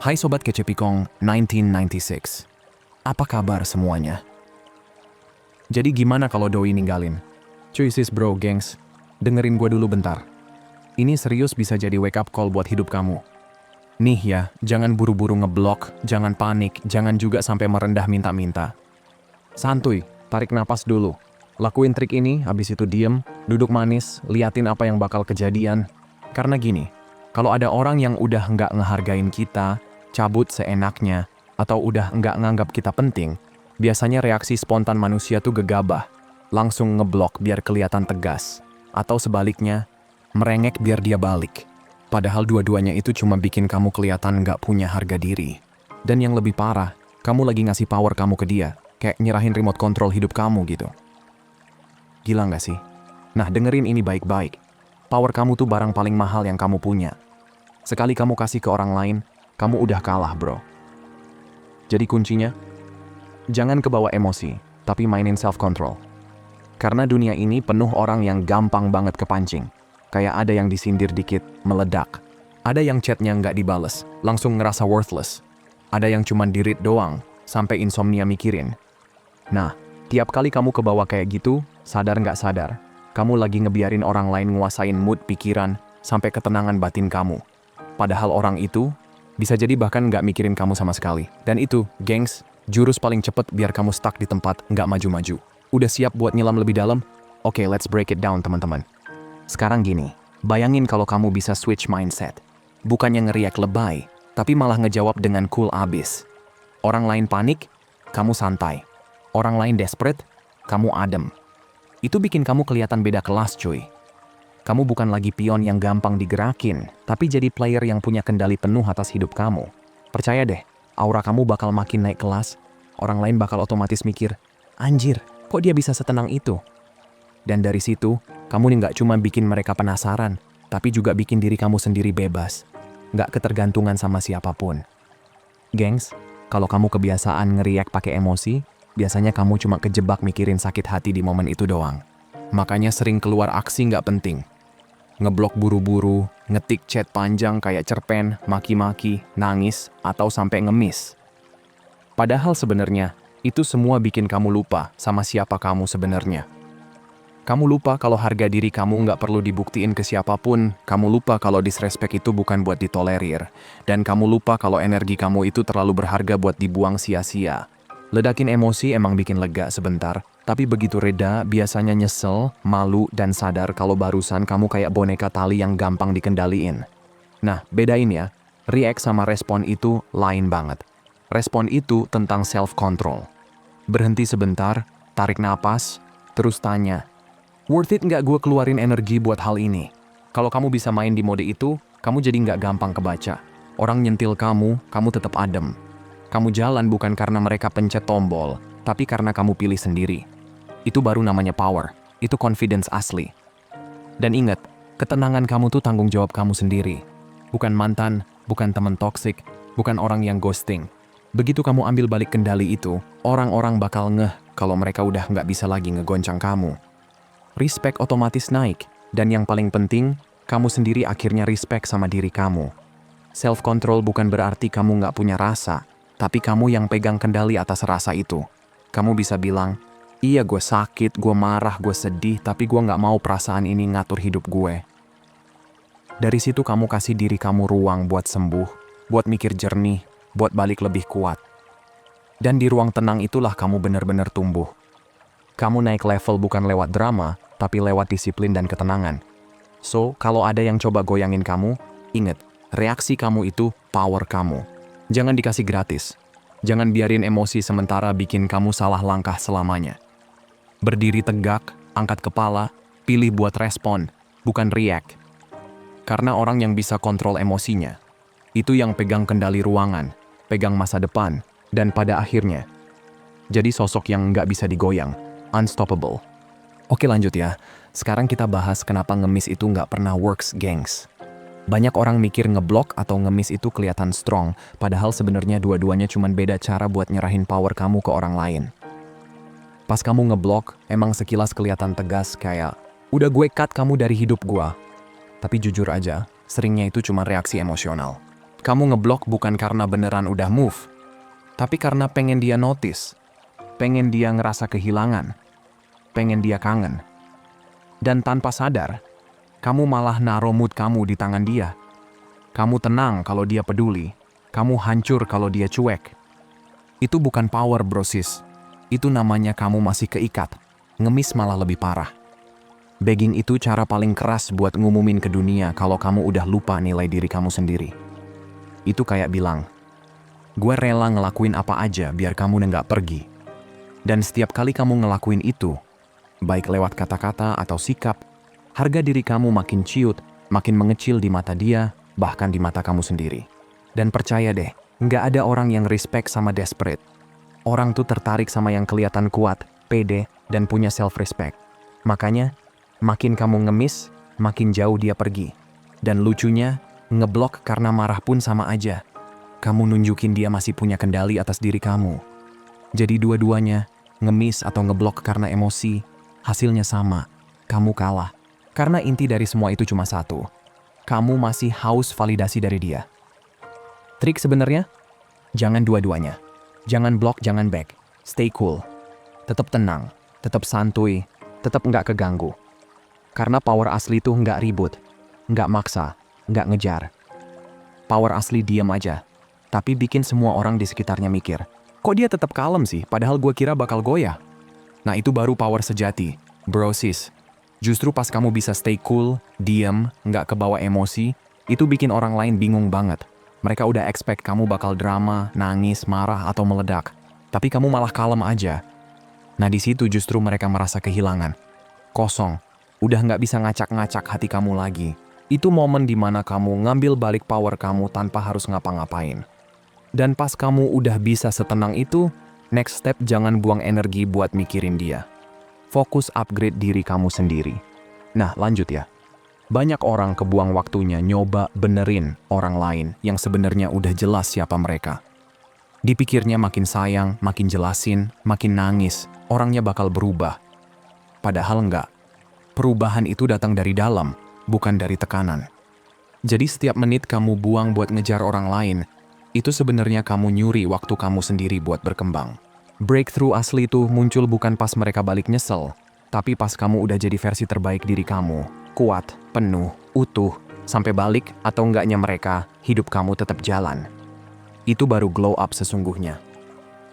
Hai Sobat Kecepikong 1996. Apa kabar semuanya? Jadi gimana kalau Doi ninggalin? Cuy sis bro, gengs. Dengerin gue dulu bentar. Ini serius bisa jadi wake up call buat hidup kamu. Nih ya, jangan buru-buru ngeblok, jangan panik, jangan juga sampai merendah minta-minta. Santuy, tarik napas dulu. Lakuin trik ini, habis itu diem, duduk manis, liatin apa yang bakal kejadian. Karena gini, kalau ada orang yang udah nggak ngehargain kita, cabut seenaknya, atau udah nggak nganggap kita penting, biasanya reaksi spontan manusia tuh gegabah, langsung ngeblok biar kelihatan tegas, atau sebaliknya, merengek biar dia balik. Padahal dua-duanya itu cuma bikin kamu kelihatan nggak punya harga diri. Dan yang lebih parah, kamu lagi ngasih power kamu ke dia, kayak nyerahin remote control hidup kamu gitu. Gila nggak sih? Nah, dengerin ini baik-baik. Power kamu tuh barang paling mahal yang kamu punya. Sekali kamu kasih ke orang lain, kamu udah kalah, bro. Jadi kuncinya, jangan kebawa emosi, tapi mainin self-control. Karena dunia ini penuh orang yang gampang banget kepancing. Kayak ada yang disindir dikit, meledak. Ada yang chatnya nggak dibales, langsung ngerasa worthless. Ada yang cuman di-read doang, sampai insomnia mikirin. Nah, tiap kali kamu kebawa kayak gitu, sadar nggak sadar, kamu lagi ngebiarin orang lain nguasain mood pikiran sampai ketenangan batin kamu. Padahal orang itu bisa jadi bahkan nggak mikirin kamu sama sekali. Dan itu, gengs, jurus paling cepet biar kamu stuck di tempat nggak maju-maju. Udah siap buat nyelam lebih dalam? Oke, let's break it down teman-teman. Sekarang gini, bayangin kalau kamu bisa switch mindset. Bukannya ngeriak lebay, tapi malah ngejawab dengan cool abis. Orang lain panik, kamu santai. Orang lain desperate, kamu adem. Itu bikin kamu kelihatan beda kelas, cuy. Kamu bukan lagi pion yang gampang digerakin, tapi jadi player yang punya kendali penuh atas hidup kamu. Percaya deh, aura kamu bakal makin naik kelas. Orang lain bakal otomatis mikir, anjir, kok dia bisa setenang itu? Dan dari situ, kamu nggak cuma bikin mereka penasaran, tapi juga bikin diri kamu sendiri bebas. Nggak ketergantungan sama siapapun. Gengs, kalau kamu kebiasaan ngeriak pakai emosi, biasanya kamu cuma kejebak mikirin sakit hati di momen itu doang. Makanya sering keluar aksi nggak penting. Ngeblok buru-buru, ngetik chat panjang kayak cerpen, maki-maki, nangis, atau sampai ngemis. Padahal sebenarnya, itu semua bikin kamu lupa sama siapa kamu sebenarnya. Kamu lupa kalau harga diri kamu nggak perlu dibuktiin ke siapapun. Kamu lupa kalau disrespect itu bukan buat ditolerir. Dan kamu lupa kalau energi kamu itu terlalu berharga buat dibuang sia-sia. Ledakin emosi emang bikin lega sebentar, tapi begitu reda biasanya nyesel, malu, dan sadar kalau barusan kamu kayak boneka tali yang gampang dikendaliin. Nah, bedain ya, react sama respon itu lain banget. Respon itu tentang self-control. Berhenti sebentar, tarik napas, terus tanya, worth it nggak gue keluarin energi buat hal ini? Kalau kamu bisa main di mode itu, kamu jadi nggak gampang kebaca. Orang nyentil kamu tetap adem. Kamu jalan bukan karena mereka pencet tombol, tapi karena kamu pilih sendiri. Itu baru namanya power. Itu confidence asli. Dan ingat, ketenangan kamu tuh tanggung jawab kamu sendiri. Bukan mantan, bukan teman toksik, bukan orang yang ghosting. Begitu kamu ambil balik kendali itu, orang-orang bakal ngeh kalau mereka udah nggak bisa lagi ngegoncang kamu. Respect otomatis naik, dan yang paling penting, kamu sendiri akhirnya respect sama diri kamu. Self-control bukan berarti kamu nggak punya rasa, tapi kamu yang pegang kendali atas rasa itu. Kamu bisa bilang, iya gue sakit, gue marah, gue sedih, tapi gue nggak mau perasaan ini ngatur hidup gue. Dari situ kamu kasih diri kamu ruang buat sembuh, buat mikir jernih, buat balik lebih kuat. Dan di ruang tenang itulah kamu benar-benar tumbuh. Kamu naik level bukan lewat drama, tapi lewat disiplin dan ketenangan. So, kalau ada yang coba goyangin kamu, ingat, reaksi kamu itu power kamu. Jangan dikasih gratis. Jangan biarin emosi sementara bikin kamu salah langkah selamanya. Berdiri tegak, angkat kepala, pilih buat respon, bukan react. Karena orang yang bisa kontrol emosinya, itu yang pegang kendali ruangan, pegang masa depan, dan pada akhirnya, jadi sosok yang nggak bisa digoyang, unstoppable. Oke lanjut ya, sekarang kita bahas kenapa ngemis itu nggak pernah works, gengs. Banyak orang mikir ngeblok atau ngemis itu kelihatan strong, padahal sebenarnya dua-duanya cuma beda cara buat nyerahin power kamu ke orang lain. Pas kamu ngeblok, emang sekilas kelihatan tegas kayak, udah gue cut kamu dari hidup gue. Tapi jujur aja, seringnya itu cuma reaksi emosional. Kamu ngeblok bukan karena beneran udah move, tapi karena pengen dia notice, pengen dia ngerasa kehilangan, pengen dia kangen. Dan tanpa sadar, kamu malah naruh mood kamu di tangan dia. Kamu tenang kalau dia peduli, kamu hancur kalau dia cuek. Itu bukan power, bro sis. Itu namanya kamu masih keikat. Ngemis malah lebih parah. Begging itu cara paling keras buat ngumumin ke dunia kalau kamu udah lupa nilai diri kamu sendiri. Itu kayak bilang, gue rela ngelakuin apa aja biar kamu nggak pergi. Dan setiap kali kamu ngelakuin itu, baik lewat kata-kata atau sikap, harga diri kamu makin ciut, makin mengecil di mata dia, bahkan di mata kamu sendiri. Dan percaya deh, nggak ada orang yang respect sama desperate. Orang tuh tertarik sama yang kelihatan kuat, pede, dan punya self-respect. Makanya, makin kamu ngemis, makin jauh dia pergi. Dan lucunya, ngeblok karena marah pun sama aja. Kamu nunjukin dia masih punya kendali atas diri kamu. Jadi dua-duanya, ngemis atau ngeblok karena emosi, hasilnya sama. Kamu kalah. Karena inti dari semua itu cuma satu. Kamu masih haus validasi dari dia. Trik sebenarnya? Jangan dua-duanya. Jangan blok, jangan back. Stay cool. Tetap tenang, tetap santuy, tetap nggak keganggu. Karena power asli tuh nggak ribut, nggak maksa, nggak ngejar. Power asli diam aja, tapi bikin semua orang di sekitarnya mikir, kok dia tetap kalem sih, padahal gue kira bakal goyah. Nah itu baru power sejati, bro sis. Justru pas kamu bisa stay cool, diam, nggak kebawa emosi, itu bikin orang lain bingung banget. Mereka udah expect kamu bakal drama, nangis, marah, atau meledak. Tapi kamu malah kalem aja. Nah di situ justru mereka merasa kehilangan. Kosong, udah nggak bisa ngacak-ngacak hati kamu lagi. Itu momen dimana kamu ngambil balik power kamu tanpa harus ngapa-ngapain. Dan pas kamu udah bisa setenang itu, next step jangan buang energi buat mikirin dia. Fokus upgrade diri kamu sendiri. Nah lanjut ya. Banyak orang kebuang waktunya nyoba benerin orang lain yang sebenarnya udah jelas siapa mereka. Dipikirnya makin sayang, makin jelasin, makin nangis, orangnya bakal berubah. Padahal enggak. Perubahan itu datang dari dalam, bukan dari tekanan. Jadi setiap menit kamu buang buat ngejar orang lain, itu sebenarnya kamu nyuri waktu kamu sendiri buat berkembang. Breakthrough asli itu muncul bukan pas mereka balik nyesel, tapi pas kamu udah jadi versi terbaik diri kamu. Kuat, penuh, utuh, sampai balik atau enggaknya mereka, hidup kamu tetap jalan. Itu baru glow up sesungguhnya.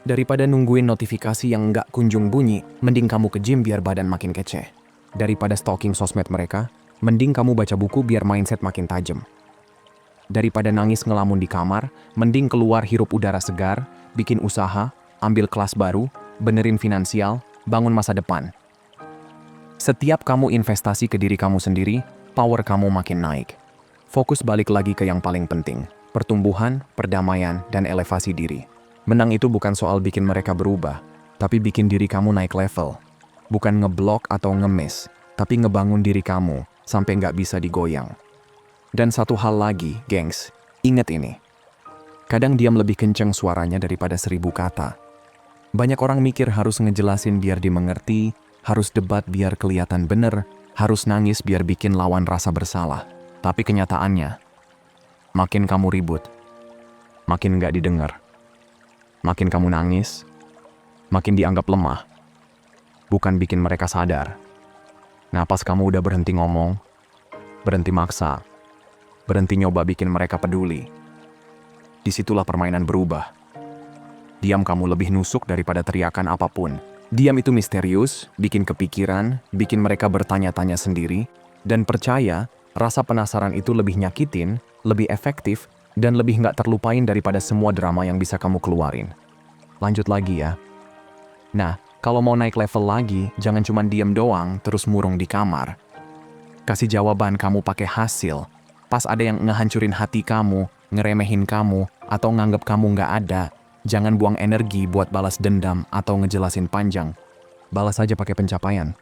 Daripada nungguin notifikasi yang enggak kunjung bunyi, mending kamu ke gym biar badan makin kece. Daripada stalking sosmed mereka, mending kamu baca buku biar mindset makin tajam. Daripada nangis ngelamun di kamar, mending keluar hirup udara segar, bikin usaha, ambil kelas baru, benerin finansial, bangun masa depan. Setiap kamu investasi ke diri kamu sendiri, power kamu makin naik. Fokus balik lagi ke yang paling penting, pertumbuhan, perdamaian, dan elevasi diri. Menang itu bukan soal bikin mereka berubah, tapi bikin diri kamu naik level. Bukan ngeblok atau ngemis, tapi ngebangun diri kamu sampai nggak bisa digoyang. Dan satu hal lagi, gengs, ingat ini. Kadang diam lebih kenceng suaranya daripada 1000 kata. Banyak orang mikir harus ngejelasin biar dimengerti, harus debat biar kelihatan bener, harus nangis biar bikin lawan rasa bersalah. Tapi kenyataannya, makin kamu ribut, makin nggak didengar. Makin kamu nangis, makin dianggap lemah. Bukan bikin mereka sadar. Nah pas kamu udah berhenti ngomong, berhenti maksa, berhenti nyoba bikin mereka peduli, disitulah permainan berubah. Diam kamu lebih nusuk daripada teriakan apapun. Diam itu misterius, bikin kepikiran, bikin mereka bertanya-tanya sendiri, dan percaya rasa penasaran itu lebih nyakitin, lebih efektif, dan lebih nggak terlupain daripada semua drama yang bisa kamu keluarin. Lanjut lagi ya. Nah, kalau mau naik level lagi, jangan cuma diem doang terus murung di kamar. Kasih jawaban kamu pakai hasil. Pas ada yang ngehancurin hati kamu, ngeremehin kamu, atau nganggep kamu nggak ada, jangan buang energi buat balas dendam atau ngejelasin panjang. Balas aja pakai pencapaian.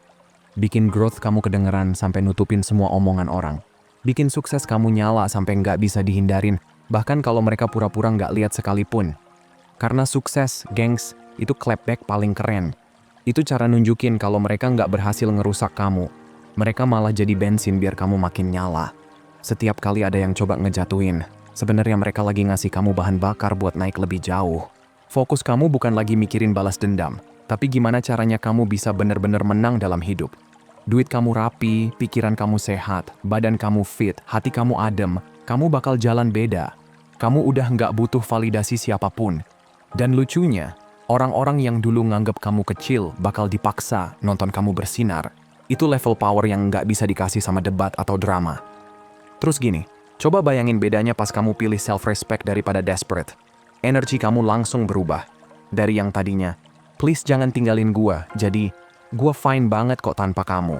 Bikin growth kamu kedengeran sampai nutupin semua omongan orang. Bikin sukses kamu nyala sampai nggak bisa dihindarin, bahkan kalau mereka pura-pura nggak lihat sekalipun. Karena sukses, gengs, itu clapback paling keren. Itu cara nunjukin kalau mereka nggak berhasil ngerusak kamu. Mereka malah jadi bensin biar kamu makin nyala. Setiap kali ada yang coba ngejatuhin, Sebenarnya mereka lagi ngasih kamu bahan bakar buat naik lebih jauh. Fokus kamu bukan lagi mikirin balas dendam, tapi gimana caranya kamu bisa benar-benar menang dalam hidup. Duit kamu rapi, pikiran kamu sehat, badan kamu fit, hati kamu adem, kamu bakal jalan beda. Kamu udah nggak butuh validasi siapapun. Dan lucunya, orang-orang yang dulu nganggep kamu kecil bakal dipaksa nonton kamu bersinar. Itu level power yang nggak bisa dikasih sama debat atau drama. Terus gini, coba bayangin bedanya pas kamu pilih self-respect daripada desperate. Energi kamu langsung berubah. Dari yang tadinya, please jangan tinggalin gua, jadi gua fine banget kok tanpa kamu.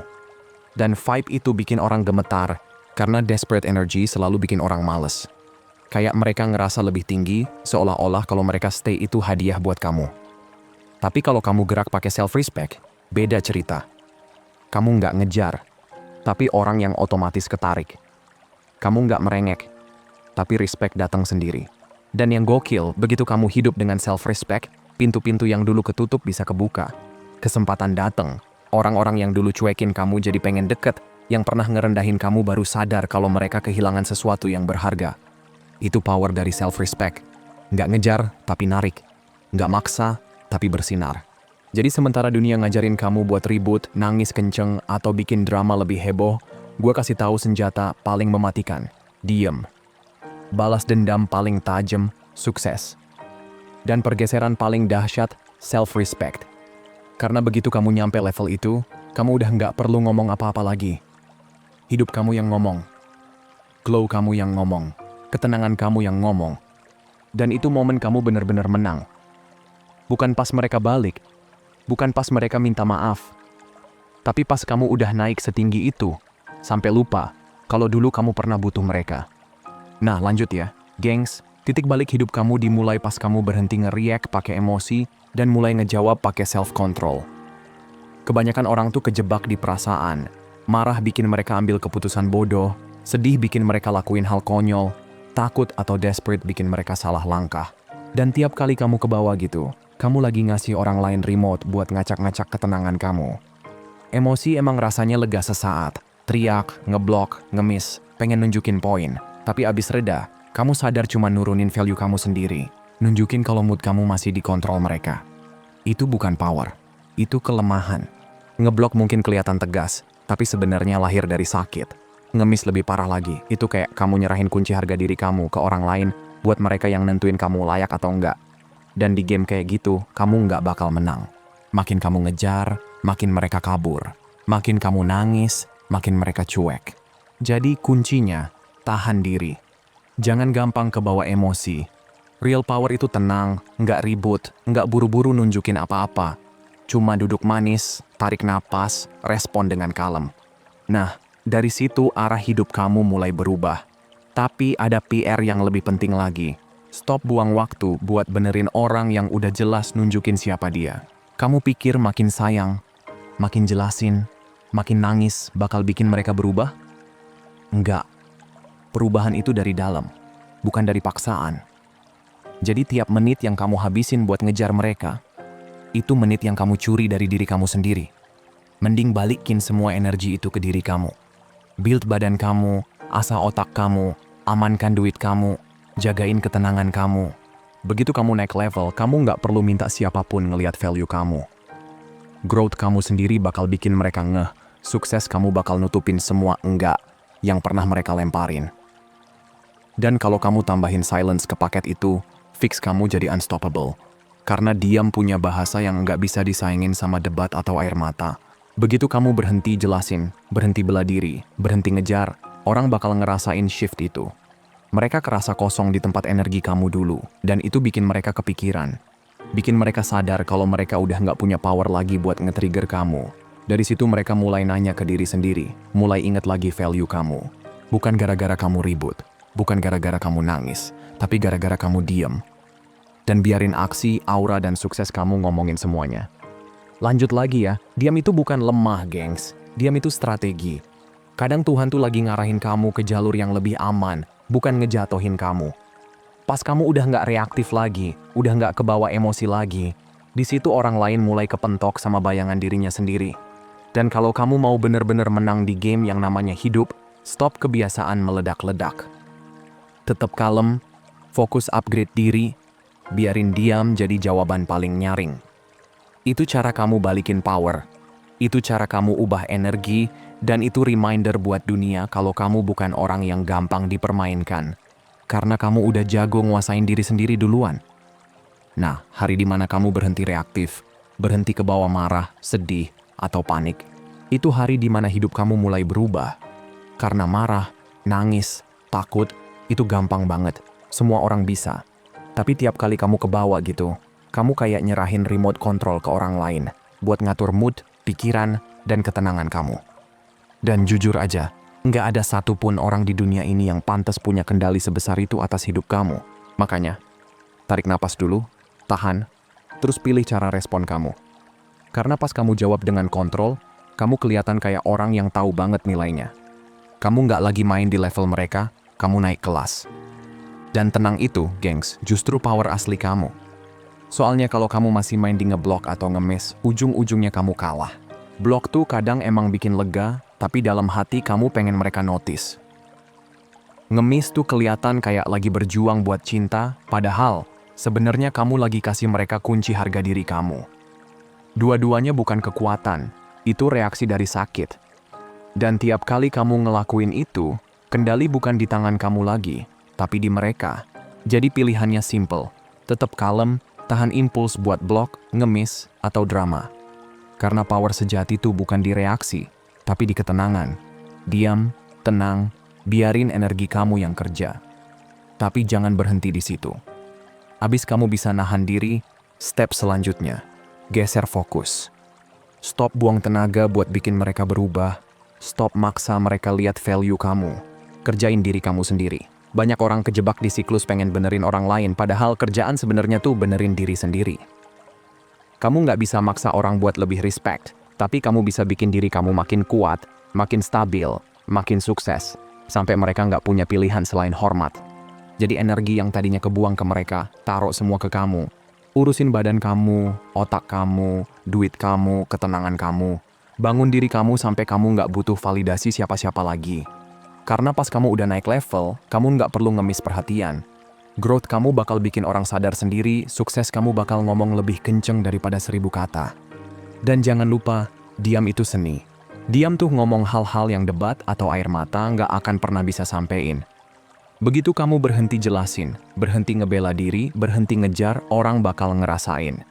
Dan vibe itu bikin orang gemetar, karena desperate energy selalu bikin orang males. Kayak mereka ngerasa lebih tinggi, seolah-olah kalau mereka stay itu hadiah buat kamu. Tapi kalau kamu gerak pakai self-respect, beda cerita. Kamu nggak ngejar, tapi orang yang otomatis ketarik. Kamu nggak merengek, tapi respect datang sendiri. Dan yang gokil, begitu kamu hidup dengan self-respect, pintu-pintu yang dulu ketutup bisa kebuka. Kesempatan datang, orang-orang yang dulu cuekin kamu jadi pengen deket, yang pernah ngerendahin kamu baru sadar kalau mereka kehilangan sesuatu yang berharga. Itu power dari self-respect. Nggak ngejar, tapi narik. Nggak maksa, tapi bersinar. Jadi sementara dunia ngajarin kamu buat ribut, nangis kenceng, atau bikin drama lebih heboh, gue kasih tahu senjata paling mematikan. Diem. Balas dendam paling tajam, sukses. Dan pergeseran paling dahsyat, self-respect. Karena begitu kamu nyampe level itu, kamu udah nggak perlu ngomong apa-apa lagi. Hidup kamu yang ngomong. Glow kamu yang ngomong. Ketenangan kamu yang ngomong. Dan itu momen kamu benar-benar menang. Bukan pas mereka balik. Bukan pas mereka minta maaf. Tapi pas kamu udah naik setinggi itu, sampai lupa kalau dulu kamu pernah butuh mereka. Nah, lanjut ya. Gengs, titik balik hidup kamu dimulai pas kamu berhenti nge-react pakai emosi dan mulai ngejawab pakai self-control. Kebanyakan orang tuh kejebak di perasaan. Marah bikin mereka ambil keputusan bodoh, sedih bikin mereka lakuin hal konyol, takut atau desperate bikin mereka salah langkah. Dan tiap kali kamu ke bawah gitu, kamu lagi ngasih orang lain remote buat ngacak-ngacak ketenangan kamu. Emosi emang rasanya lega sesaat. Teriak, ngeblok, ngemis, pengen nunjukin poin. Tapi abis reda, kamu sadar cuma nurunin value kamu sendiri. Nunjukin kalau mood kamu masih dikontrol mereka. Itu bukan power. Itu kelemahan. Ngeblok mungkin kelihatan tegas, tapi sebenarnya lahir dari sakit. Ngemis lebih parah lagi. Itu kayak kamu nyerahin kunci harga diri kamu ke orang lain buat mereka yang nentuin kamu layak atau enggak. Dan di game kayak gitu, kamu nggak bakal menang. Makin kamu ngejar, makin mereka kabur. Makin kamu nangis, makin mereka cuek. Jadi kuncinya, tahan diri. Jangan gampang kebawa emosi. Real power itu tenang, nggak ribut, nggak buru-buru nunjukin apa-apa. Cuma duduk manis, tarik napas, respon dengan kalem. Nah, dari situ arah hidup kamu mulai berubah. Tapi ada PR yang lebih penting lagi. Stop buang waktu buat benerin orang yang udah jelas nunjukin siapa dia. Kamu pikir makin sayang, makin jelasin, makin nangis bakal bikin mereka berubah? Enggak. Perubahan itu dari dalam, bukan dari paksaan. Jadi tiap menit yang kamu habisin buat ngejar mereka, itu menit yang kamu curi dari diri kamu sendiri. Mending balikin semua energi itu ke diri kamu. Build badan kamu, asah otak kamu, amankan duit kamu, jagain ketenangan kamu. Begitu kamu naik level, kamu nggak perlu minta siapapun ngelihat value kamu. Growth kamu sendiri bakal bikin mereka ngeh. Sukses kamu bakal nutupin semua enggak yang pernah mereka lemparin. Dan kalau kamu tambahin silence ke paket itu, fix kamu jadi unstoppable. Karena diam punya bahasa yang nggak bisa disaingin sama debat atau air mata. Begitu kamu berhenti jelasin, berhenti bela diri, berhenti ngejar, orang bakal ngerasain shift itu. Mereka kerasa kosong di tempat energi kamu dulu, dan itu bikin mereka kepikiran. Bikin mereka sadar kalau mereka udah nggak punya power lagi buat nge-trigger kamu. Dari situ mereka mulai nanya ke diri sendiri, mulai inget lagi value kamu. Bukan gara-gara kamu ribut, bukan gara-gara kamu nangis, tapi gara-gara kamu diem. Dan biarin aksi, aura, dan sukses kamu ngomongin semuanya. Lanjut lagi ya, diam itu bukan lemah, gengs. Diam itu strategi. Kadang Tuhan tuh lagi ngarahin kamu ke jalur yang lebih aman, bukan ngejatohin kamu. Pas kamu udah nggak reaktif lagi, udah nggak kebawa emosi lagi, di situ orang lain mulai kepentok sama bayangan dirinya sendiri. Dan kalau kamu mau bener-bener menang di game yang namanya hidup, stop kebiasaan meledak-ledak. Tetap kalem, fokus upgrade diri, biarin diam jadi jawaban paling nyaring. Itu cara kamu balikin power. Itu cara kamu ubah energi, dan itu reminder buat dunia kalau kamu bukan orang yang gampang dipermainkan. Karena kamu udah jago nguasain diri sendiri duluan. Nah, hari dimana kamu berhenti reaktif, berhenti ke bawah marah, sedih, atau panik, itu hari dimana hidup kamu mulai berubah. Karena marah, nangis, takut, itu gampang banget. Semua orang bisa. Tapi tiap kali kamu ke bawah gitu, kamu kayak nyerahin remote control ke orang lain buat ngatur mood, pikiran, dan ketenangan kamu. Dan jujur aja, nggak ada satupun orang di dunia ini yang pantas punya kendali sebesar itu atas hidup kamu. Makanya, tarik napas dulu, tahan, terus pilih cara respon kamu. Karena pas kamu jawab dengan kontrol, kamu kelihatan kayak orang yang tahu banget nilainya. Kamu nggak lagi main di level mereka, kamu naik kelas. Dan tenang itu, gengs, justru power asli kamu. Soalnya kalau kamu masih main di ngeblok atau ngemis, ujung-ujungnya kamu kalah. Blok tuh kadang emang bikin lega, tapi dalam hati kamu pengen mereka notice. Ngemis tuh kelihatan kayak lagi berjuang buat cinta, padahal sebenarnya kamu lagi kasih mereka kunci harga diri kamu. Dua-duanya bukan kekuatan, itu reaksi dari sakit. Dan tiap kali kamu ngelakuin itu, kendali bukan di tangan kamu lagi, tapi di mereka. Jadi pilihannya simple, tetap kalem, tahan impuls buat blok, ngemis, atau drama. Karena power sejati itu bukan di reaksi, tapi di ketenangan. Diam, tenang, biarin energi kamu yang kerja. Tapi jangan berhenti di situ. Abis kamu bisa nahan diri, step selanjutnya, geser fokus. Stop buang tenaga buat bikin mereka berubah. Stop maksa mereka lihat value kamu. Kerjain diri kamu sendiri. Banyak orang kejebak di siklus pengen benerin orang lain, padahal kerjaan sebenarnya tuh benerin diri sendiri. Kamu nggak bisa maksa orang buat lebih respect, tapi kamu bisa bikin diri kamu makin kuat, makin stabil, makin sukses, sampai mereka nggak punya pilihan selain hormat. Jadi energi yang tadinya kebuang ke mereka, taruh semua ke kamu. Urusin badan kamu, otak kamu, duit kamu, ketenangan kamu. Bangun diri kamu sampai kamu nggak butuh validasi siapa-siapa lagi. Karena pas kamu udah naik level, kamu nggak perlu ngemis perhatian. Growth kamu bakal bikin orang sadar sendiri, sukses kamu bakal ngomong lebih kenceng daripada 1000 kata. Dan jangan lupa, diam itu seni. Diam tuh ngomong hal-hal yang debat atau air mata nggak akan pernah bisa sampein. Begitu kamu berhenti jelasin, berhenti ngebela diri, berhenti ngejar, orang bakal ngerasain.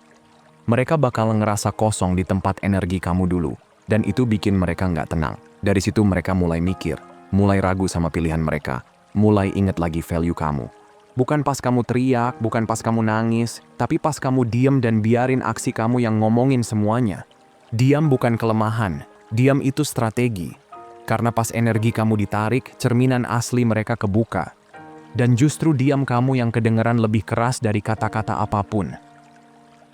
Mereka bakal ngerasa kosong di tempat energi kamu dulu. Dan itu bikin mereka nggak tenang. Dari situ mereka mulai mikir. Mulai ragu sama pilihan mereka, mulai inget lagi value kamu. Bukan pas kamu teriak, bukan pas kamu nangis, tapi pas kamu diem dan biarin aksi kamu yang ngomongin semuanya. Diam bukan kelemahan, diam itu strategi. Karena pas energi kamu ditarik, cerminan asli mereka kebuka. Dan justru diam kamu yang kedengeran lebih keras dari kata-kata apapun.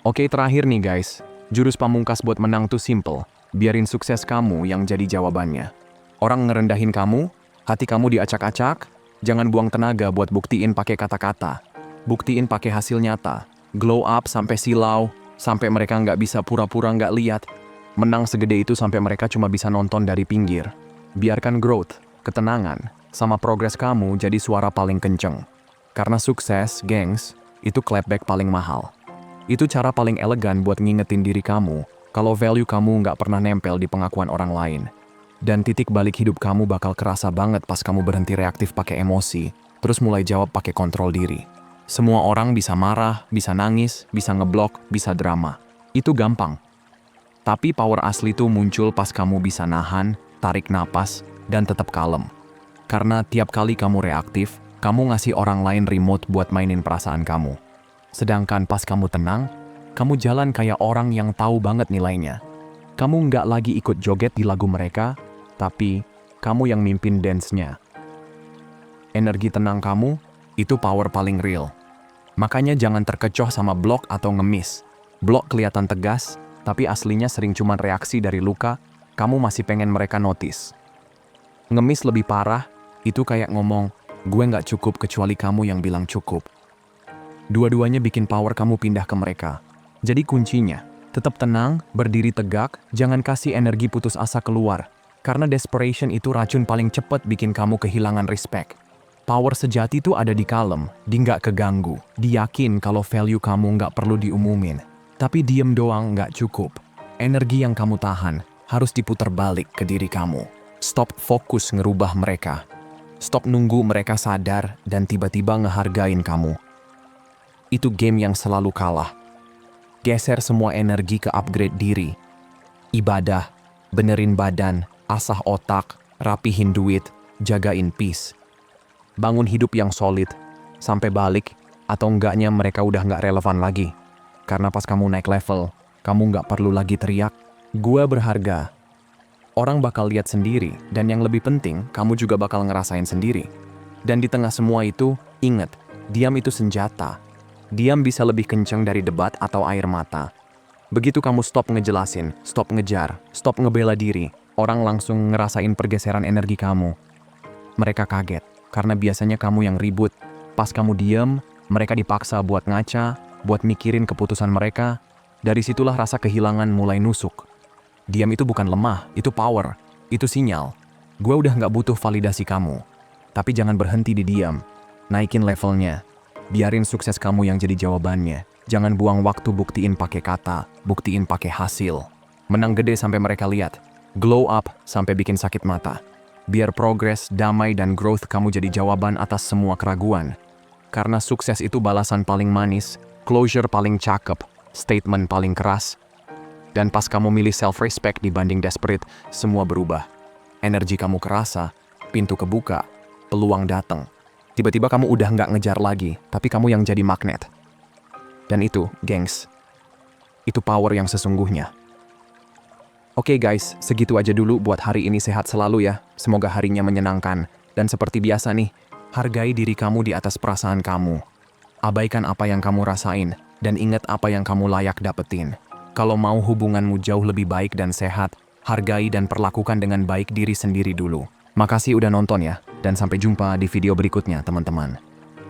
Oke, terakhir nih guys, jurus pamungkas buat menang tuh simple. Biarin sukses kamu yang jadi jawabannya. Orang ngerendahin kamu, hati kamu diacak-acak, jangan buang tenaga buat buktiin pakai kata-kata. Buktiin pakai hasil nyata. Glow up sampai silau, sampai mereka nggak bisa pura-pura nggak lihat. Menang segede itu sampai mereka cuma bisa nonton dari pinggir. Biarkan growth, ketenangan, sama progres kamu jadi suara paling kenceng. Karena sukses, gengs, itu clapback paling mahal. Itu cara paling elegan buat ngingetin diri kamu, kalau value kamu nggak pernah nempel di pengakuan orang lain. Dan titik balik hidup kamu bakal kerasa banget pas kamu berhenti reaktif pakai emosi, terus mulai jawab pakai kontrol diri. Semua orang bisa marah, bisa nangis, bisa ngeblok, bisa drama. Itu gampang. Tapi power asli tuh muncul pas kamu bisa nahan, tarik napas, dan tetap kalem. Karena tiap kali kamu reaktif, kamu ngasih orang lain remote buat mainin perasaan kamu. Sedangkan pas kamu tenang, kamu jalan kayak orang yang tahu banget nilainya. Kamu nggak lagi ikut joget di lagu mereka, tapi kamu yang mimpin dance-nya. Energi tenang kamu, itu power paling real. Makanya jangan terkecoh sama blok atau ngemis. Blok kelihatan tegas, tapi aslinya sering cuma reaksi dari luka, kamu masih pengen mereka notice. Ngemis lebih parah, itu kayak ngomong, gue nggak cukup kecuali kamu yang bilang cukup. Dua-duanya bikin power kamu pindah ke mereka. Jadi kuncinya, tetap tenang, berdiri tegak, jangan kasih energi putus asa keluar. Karena desperation itu racun paling cepat bikin kamu kehilangan respect. Power sejati tuh ada di kalem, di nggak keganggu, di yakin kalau value kamu nggak perlu diumumin. Tapi diem doang nggak cukup. Energi yang kamu tahan harus diputar balik ke diri kamu. Stop fokus ngerubah mereka. Stop nunggu mereka sadar dan tiba-tiba ngehargain kamu. Itu game yang selalu kalah. Geser semua energi ke upgrade diri. Ibadah, benerin badan, asah otak, rapihin duit, jagain peace. Bangun hidup yang solid, sampai balik, atau enggaknya mereka udah nggak relevan lagi. Karena pas kamu naik level, kamu nggak perlu lagi teriak, "Gua berharga." Orang bakal lihat sendiri, dan yang lebih penting, kamu juga bakal ngerasain sendiri. Dan di tengah semua itu, ingat, diam itu senjata. Diam bisa lebih kencang dari debat atau air mata. Begitu kamu stop ngejelasin, stop ngejar, stop ngebela diri, orang langsung ngerasain pergeseran energi kamu. Mereka kaget. Karena biasanya kamu yang ribut. Pas kamu diem, mereka dipaksa buat ngaca, buat mikirin keputusan mereka. Dari situlah rasa kehilangan mulai nusuk. Diam itu bukan lemah, itu power, itu sinyal. Gue udah gak butuh validasi kamu. Tapi jangan berhenti di diam. Naikin levelnya. Biarin sukses kamu yang jadi jawabannya. Jangan buang waktu buktiin pakai kata, buktiin pakai hasil. Menang gede sampai mereka lihat. Glow up sampai bikin sakit mata. Biar progres, damai, dan growth kamu jadi jawaban atas semua keraguan. Karena sukses itu balasan paling manis, closure paling cakep, statement paling keras. Dan pas kamu milih self-respect dibanding desperate, semua berubah. Energi kamu kerasa, pintu kebuka, peluang datang. Tiba-tiba kamu udah nggak ngejar lagi, tapi kamu yang jadi magnet. Dan itu, gengs, itu power yang sesungguhnya. Oke guys, segitu aja dulu buat hari ini. Sehat selalu ya. Semoga harinya menyenangkan. Dan seperti biasa nih, hargai diri kamu di atas perasaan kamu. Abaikan apa yang kamu rasain, dan ingat apa yang kamu layak dapetin. Kalau mau hubunganmu jauh lebih baik dan sehat, hargai dan perlakukan dengan baik diri sendiri dulu. Makasih udah nonton ya, dan sampai jumpa di video berikutnya teman-teman.